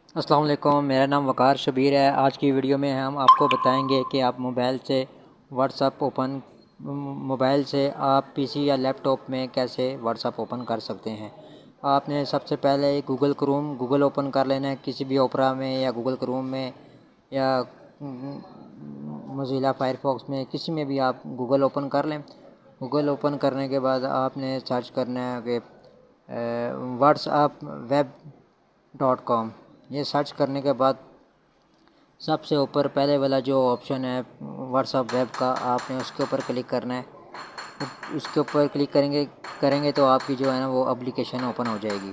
अस्सलाम वालेकुम, मेरा नाम वक़ार शबीर है। आज की वीडियो में हम आपको बताएंगे कि आप मोबाइल से आप पीसी या लैपटॉप में कैसे व्हाट्सएप ओपन कर सकते हैं। आपने सबसे पहले गूगल ओपन कर लेना है, किसी भी ओपरा में या गूगल क्रोम में या मोज़िला फायरफॉक्स में, किसी में भी आप गूगल ओपन कर लें। गूगल ओपन करने के बाद आपने सर्च करना है कि whatsappweb.com। ये सर्च करने के बाद सबसे ऊपर पहले वाला जो ऑप्शन है व्हाट्सएप वेब का, आपने उसके ऊपर क्लिक करना है। उसके ऊपर क्लिक करेंगे तो आपकी जो है ना वो एप्लीकेशन ओपन हो जाएगी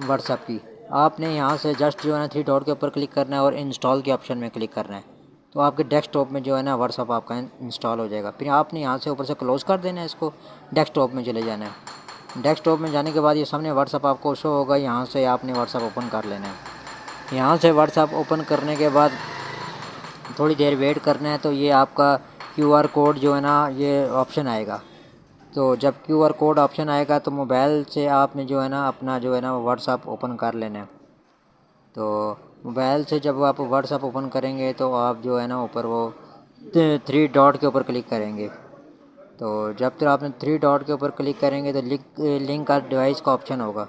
व्हाट्सएप की। आपने यहाँ से जस्ट जो है ना 3 डॉट के ऊपर क्लिक करना है और इंस्टॉल के ऑप्शन में क्लिक करना है, तो आपके डेस्कटॉप में जो है ना व्हाट्सएप आपका इंस्टॉल हो जाएगा। फिर आपने यहाँ से ऊपर से क्लोज़ कर देना है, इसको डेस्कटॉप में चले जाना है। डेस्कटॉप में जाने के बाद ये सामने व्हाट्सएप आपको शो होगा, यहाँ से आपने व्हाट्सएप ओपन कर लेना है। यहाँ से व्हाट्सएप ओपन करने के बाद थोड़ी देर वेट करना है, तो ये आपका क्यूआर कोड जो है ना ये ऑप्शन आएगा। तो जब क्यूआर कोड ऑप्शन आएगा तो मोबाइल से आपने जो है ना अपना जो है ना व्हाट्सएप ओपन कर लेना है। तो मोबाइल से जब आप व्हाट्सएप ओपन करेंगे तो आप जो है ना ऊपर वो 3 डॉट के ऊपर क्लिक करेंगे। तो जब तक आपने 3 डॉट के ऊपर क्लिक करेंगे तो लिंक का डिवाइस का ऑप्शन होगा,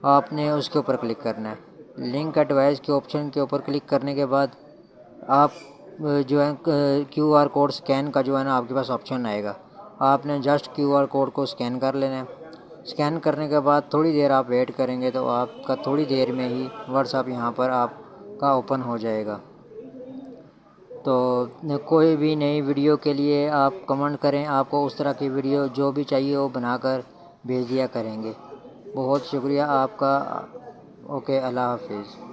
आपने उसके ऊपर क्लिक करना है। लिंक का डिवाइस के ऑप्शन के ऊपर क्लिक करने के बाद आप जो है क्यूआर कोड स्कैन का जो है ना आपके पास ऑप्शन आएगा। आपने जस्ट क्यूआर कोड को स्कैन कर लेना है। स्कैन करने के बाद थोड़ी देर आप वेट करेंगे तो आपका थोड़ी देर में ही व्हाट्सएप यहाँ पर आपका ओपन हो जाएगा। तो कोई भी नई वीडियो के लिए आप कमेंट करें, आपको उस तरह की वीडियो जो भी चाहिए वो बनाकर भेज दिया करेंगे। बहुत शुक्रिया आपका। ओके, अल्लाह हाफिज़।